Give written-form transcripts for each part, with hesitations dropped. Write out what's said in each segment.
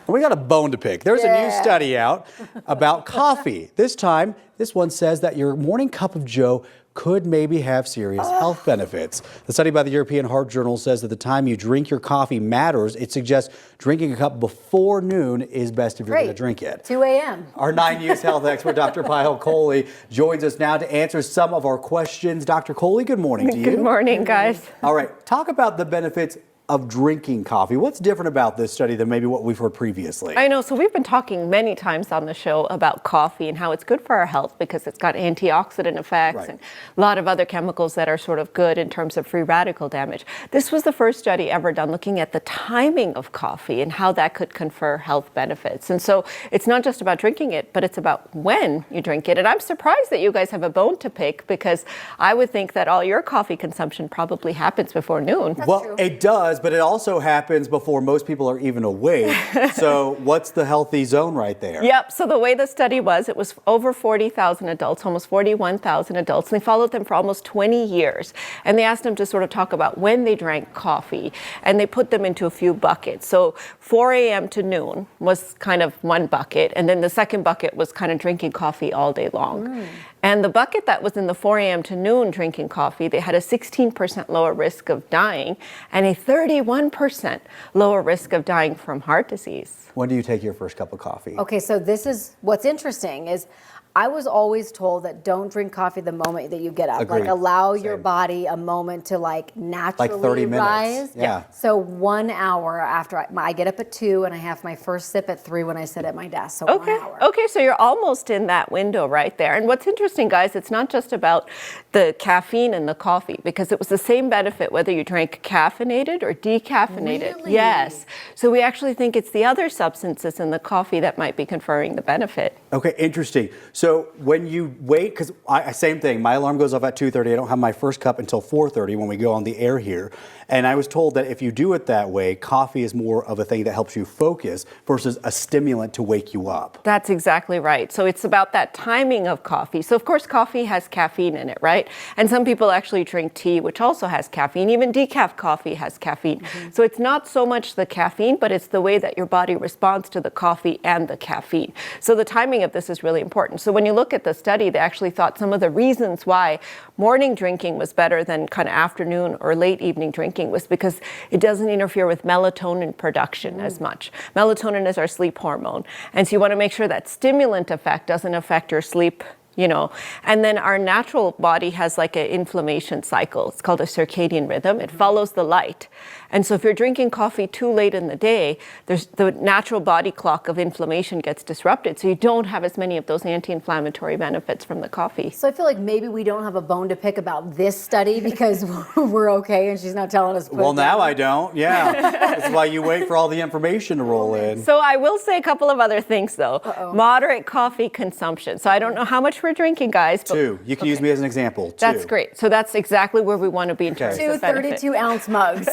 We got a bone to pick. There's a new study out about coffee. This time, this one says that your morning cup of joe could maybe have serious health benefits. The study by the European Heart Journal says that the time you drink your coffee matters. It suggests drinking a cup before noon is best if you're going to drink it. 2 a.m. Our 9 News health expert, Dr. Payal Kohli, joins us now to answer some of our questions. Dr. Kohli, good morning to you. Good morning, guys. All right, talk about the benefits of drinking coffee. What's different about this study than maybe what we've heard previously? I know, so we've been talking many times on the show about coffee and how it's good for our health because it's got antioxidant effects and a lot of other chemicals that are sort of good in terms of free radical damage. This was the first study ever done looking at the timing of coffee and how that could confer health benefits. And so it's not just about drinking it, but it's about when you drink it. And I'm surprised that you guys have a bone to pick because I would think that all your coffee consumption probably happens before noon. Well, it does, but it also happens before most people are even awake. So what's the healthy zone right there? Yep. So the way the study was, it was over 40,000 adults, almost 41,000 adults, and they followed them for almost 20 years. And they asked them to sort of talk about when they drank coffee, and they put them into a few buckets. So 4 a.m. to noon was kind of one bucket, and then the second bucket was kind of drinking coffee all day long. And the bucket that was in the 4 a.m. to noon drinking coffee, they had a 16% lower risk of dying and a 31% lower risk of dying from heart disease. When do you take your first cup of coffee? Okay, so this is what's interesting is I was always told that don't drink coffee the moment that you get up. Agreed. Like allow your Same. body a moment to like naturally Like 30 minutes. rise. Yeah. So 1 hour after I get up at 2 and I have my first sip at 3 when I sit at my desk. So 1 hour. Okay, so you're almost in that window right there. And what's interesting, guys, it's not just about the caffeine in the coffee because it was the same benefit whether you drank caffeinated or decaffeinated. Really? Yes. So we actually think it's the other substances in the coffee that might be conferring the benefit. Okay, interesting. So when you wait, because same thing, my alarm goes off at 2:30. I don't have my first cup until 4:30 when we go on the air here. And I was told that if you do it that way, coffee is more of a thing that helps you focus versus a stimulant to wake you up. That's exactly right. So it's about that timing of coffee. So of course, coffee has caffeine in it, right? And some people actually drink tea, which also has caffeine. Even decaf coffee has caffeine. So it's not so much the caffeine, but it's the way that your body responds to the coffee and the caffeine. So the timing of this is really important. So when you look at the study, they actually thought some of the reasons why morning drinking was better than kind of afternoon or late evening drinking was because it doesn't interfere with melatonin production as much. Melatonin is our sleep hormone. And so you want to make sure that stimulant effect doesn't affect your sleep, you know. And then our natural body has like an inflammation cycle. It's called a circadian rhythm. It follows the light. And so if you're drinking coffee too late in the day, there's the natural body clock of inflammation gets disrupted. So you don't have as many of those anti-inflammatory benefits from the coffee. So I feel like maybe we don't have a bone to pick about this study because we're okay and she's not telling us. Well, now I don't. Yeah. That's why you wait for all the information to roll in. So I will say a couple of other things though. Moderate coffee consumption. So I don't know how much we're drinking, guys. But 2. You can use me as an example. 2. That's great. So that's exactly where we want to be in terms Two of benefit. 32-ounce mugs.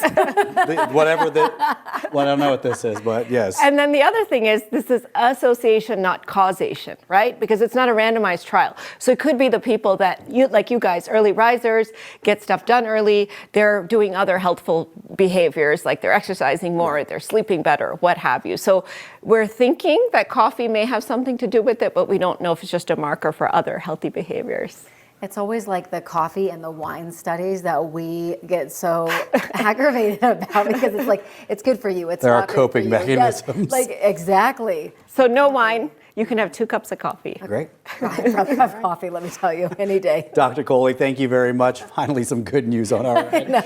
Whatever the, well, I don't know what this is, but yes. And then the other thing is this is association, not causation, right? Because it's not a randomized trial. So it could be the people that, like you guys, early risers, get stuff done early, they're doing other healthful behaviors, like they're exercising more, they're sleeping better, what have you. So we're thinking that coffee may have something to do with it, but we don't know if it's just a marker for other healthy behaviors. It's always like the coffee and the wine studies that we get so aggravated about because it's like, it's good for you. It's There are not good for coping you. mechanisms. Yes, like, exactly. So no wine, you can have 2 cups of coffee. Great. I'd rather have coffee, let me tell you, any day. Dr. Kohli, thank you very much. Finally, some good news on our end.